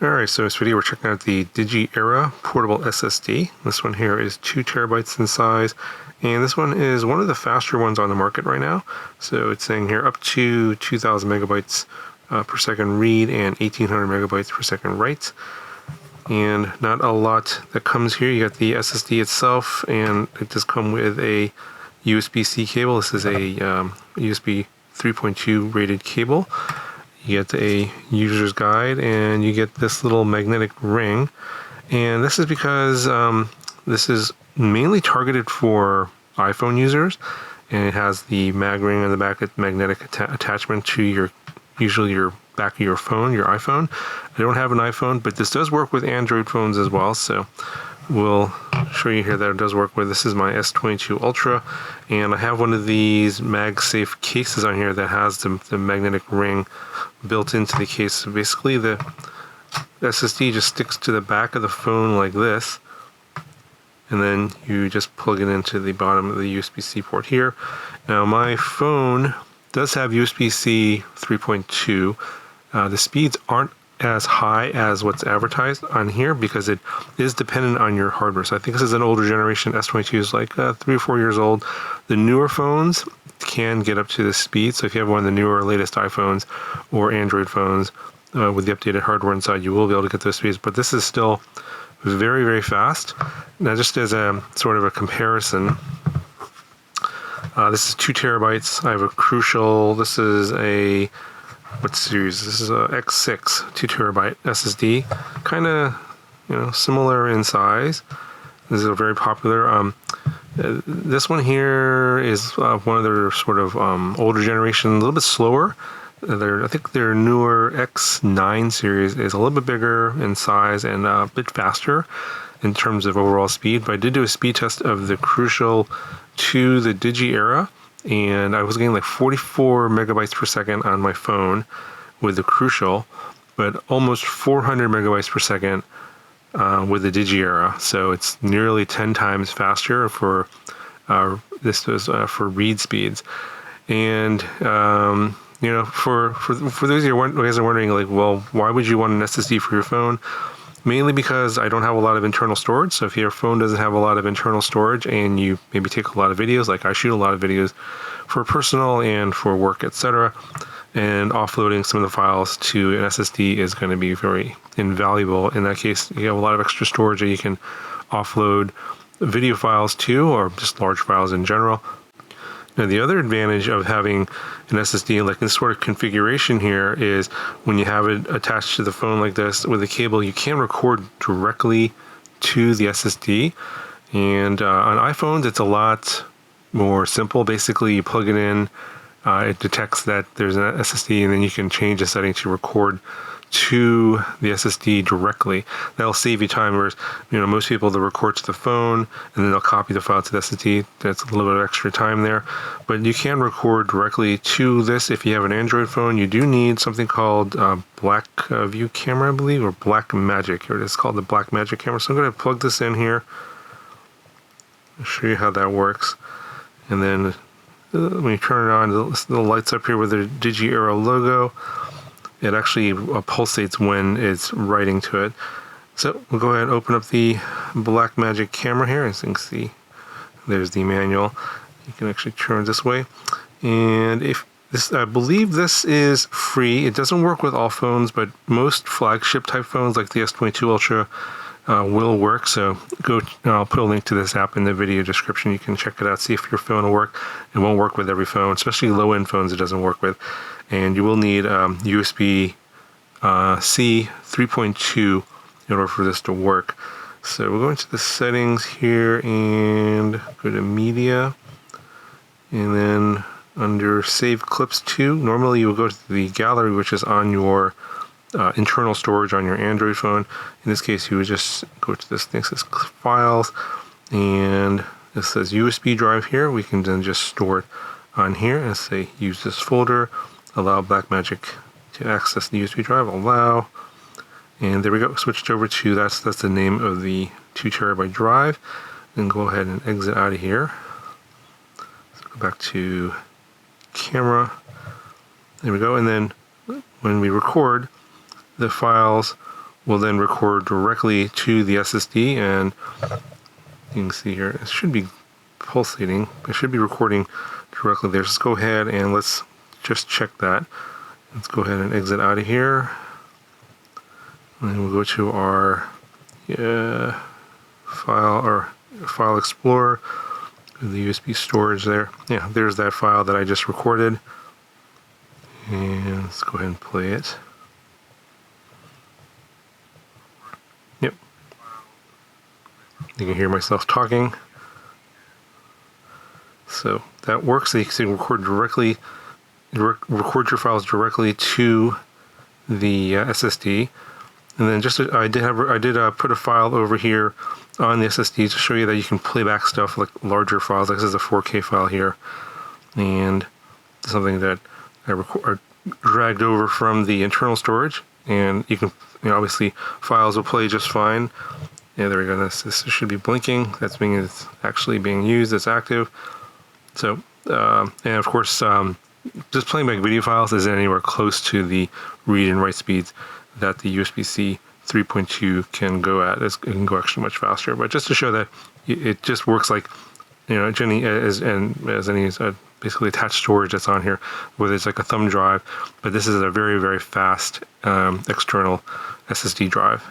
Alright, so in this video we're checking out the DIGIERA portable SSD. This one here is 2 terabytes in size, and this one is one of the faster ones on the market right now. So it's saying here up to 2,000 megabytes per second read and 1,800 megabytes per second write. And not a lot that comes here. You got the SSD itself, and it does come with a USB-C cable. This is a USB 3.2 rated cable. You get a user's guide, and you get this little magnetic ring. And this is because this is mainly targeted for iPhone users, and it has the mag ring on the back, a magnetic attachment to usually your back of your phone, your iPhone. I don't have an iPhone, but this does work with Android phones as well, so we'll show you here that it does work with. This is my S22 Ultra, and I have one of these MagSafe cases on here that has the magnetic ring built into the case. So basically the SSD just sticks to the back of the phone like this, and then you just plug it into the bottom of the USB-C port here. Now my phone does have USB-C 3.2. The speeds aren't as high as what's advertised on here because it is dependent on your hardware. So I think this is an older generation. S22 is like 3 or 4 years old. The newer phones can get up to this speed. So if you have one of the newer, latest iPhones or Android phones with the updated hardware inside, you will be able to get those speeds. But this is still very, very fast. Now, just as a sort of a comparison, this is 2 terabytes. I have a Crucial. This is a what series? This is a X6 2 terabyte SSD, kind of similar in size. This is a very popular. This one here is one of their sort of older generation, a little bit slower. I think their newer X9 series is a little bit bigger in size and a bit faster in terms of overall speed. But I did do a speed test of the Crucial to the DIGIERA, and I was getting like 44 megabytes per second on my phone with the Crucial, but almost 400 megabytes per second with the DIGIERA. So it's nearly 10 times faster for this was for read speeds. And for those of you guys are wondering, like, well, why would you want an SSD for your phone? Mainly because I don't have a lot of internal storage. So if your phone doesn't have a lot of internal storage and you maybe take a lot of videos, like I shoot a lot of videos for personal and for work, etc., and offloading some of the files to an SSD is going to be very invaluable. In that case, you have a lot of extra storage that you can offload video files to, or just large files in general. Now, the other advantage of having an SSD like this sort of configuration here is when you have it attached to the phone like this with a cable, you can record directly to the SSD. And on iPhones, it's a lot more simple. Basically, you plug it in, it detects that there's an SSD, and then you can change the setting to record to the SSD directly. That'll save you time, whereas most people, they'll record to the phone and then they'll copy the file to the SSD. That's a little bit of extra time there, but you can record directly to this. If you have an Android phone, you do need something called Black View camera, I believe, or Black Magic. Here it is, called the Black Magic camera. So I'm going to plug this in here. I'll show you how that works. And then when you turn it on, the lights up here with the DIGIERA logo. It actually pulsates when it's writing to it. So we'll go ahead and open up the Black Magic camera here. As you can see, there's the manual. You can actually turn this way. And if this, I believe this is free. It doesn't work with all phones, but most flagship type phones like the S22 Ultra will work. So I'll put a link to this app in the video description. You can check it out, see if your phone will work. It won't work with every phone, especially low-end phones it doesn't work with. And you will need USB-C 3.2 in order for this to work. So we'll go into the settings here and go to media, and then under save clips to, normally you will go to the gallery, which is on your internal storage on your Android phone. In this case, you would just go to this thing that says files, and it says USB drive here. We can then just store it on here and say use this folder, allow Blackmagic to access the USB drive, allow, and there we go, switched over to, that's the name of the 2 terabyte drive. Then go ahead and exit out of here. So go back to camera, there we go, and then when we record, the files will then record directly to the SSD, and you can see here, it should be pulsating. It should be recording directly there. Let's go ahead and let's just check that. Let's go ahead and exit out of here. And then we'll go to our file explorer, the USB storage there. Yeah, there's that file that I just recorded. And let's go ahead and play it. Yep. You can hear myself talking. So that works. So you can record directly, record your files directly to the SSD. And then just I did put a file over here on the SSD to show you that you can play back stuff like larger files. Like this is a 4K file here, and something that I dragged over from the internal storage. And you can, obviously files will play just fine. Yeah, there we go. This should be blinking. It's actually being used. It's active. So and of course, just playing back video files isn't anywhere close to the read and write speeds that the USB-C 3.2 can go at. It can go actually much faster. But just to show that it just works like, as any basically attached storage that's on here, whether it's like a thumb drive, but this is a very, very fast external SSD drive.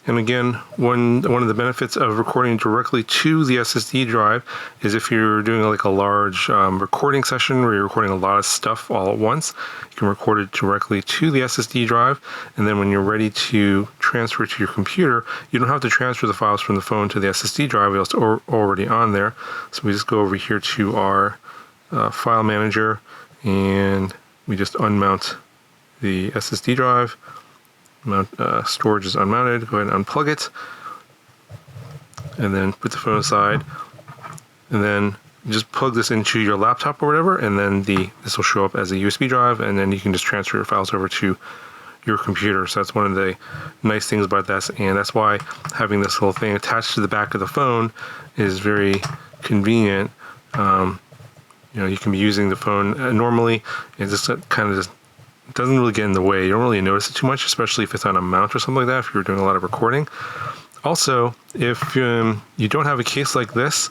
And again, one of the benefits of recording directly to the SSD drive is if you're doing like a large recording session where you're recording a lot of stuff all at once, you can record it directly to the SSD drive. And then when you're ready to transfer it to your computer, you don't have to transfer the files from the phone to the SSD drive. It's already on there. So we just go over here to our file manager, and we just unmount the SSD drive. Storage is unmounted. Go ahead and unplug it, and then put the phone aside, and then just plug this into your laptop or whatever, and then this will show up as a USB drive, and then you can just transfer your files over to your computer. So that's one of the nice things about this, and that's why having this little thing attached to the back of the phone is very convenient. You can be using the phone normally, and just kind of doesn't really get in the way. You don't really notice it too much, especially if it's on a mount or something like that, if you're doing a lot of recording. Also, if you don't have a case like this,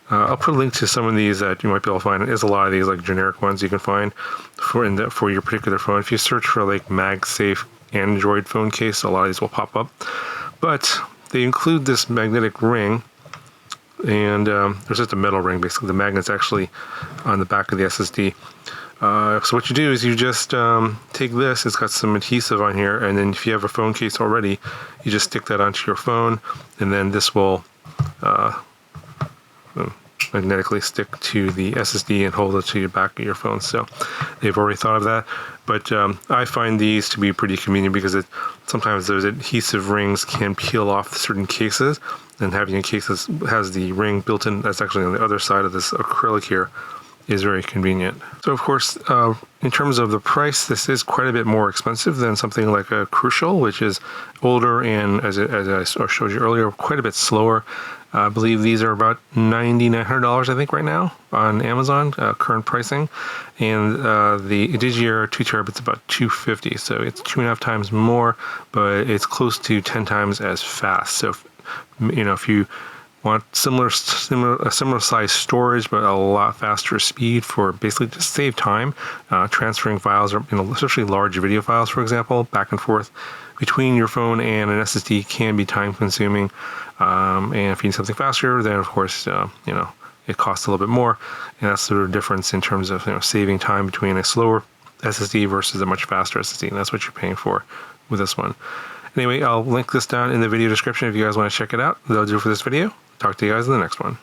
I'll put a link to some of these that you might be able to find. There's a lot of these like generic ones you can find for your particular phone. If you search for like MagSafe Android phone case, a lot of these will pop up. But they include this magnetic ring, and there's just a metal ring basically. The magnet's actually on the back of the SSD. So what you do is you just take this, it's got some adhesive on here, and then if you have a phone case already, you just stick that onto your phone, and then this will magnetically stick to the SSD and hold it to the back of your phone. So they've already thought of that. But I find these to be pretty convenient because sometimes those adhesive rings can peel off certain cases, and having a case that has the ring built in, that's actually on the other side of this acrylic here, is very convenient. So of course, in terms of the price, this is quite a bit more expensive than something like a Crucial, which is older and, as I showed you earlier, quite a bit slower. I believe these are about $9,900, I think, right now on Amazon, current pricing. And the DIGIERA 2TB is about $250, so it's 2.5 times more, but it's close to 10 times as fast. So, if you want similar size storage, but a lot faster speed for basically just save time. Transferring files, or especially large video files, for example, back and forth between your phone and an SSD can be time consuming. And if you need something faster, then of course, it costs a little bit more. And that's the difference in terms of saving time between a slower SSD versus a much faster SSD. And that's what you're paying for with this one. Anyway, I'll link this down in the video description if you guys want to check it out. That'll do it for this video. Talk to you guys in the next one.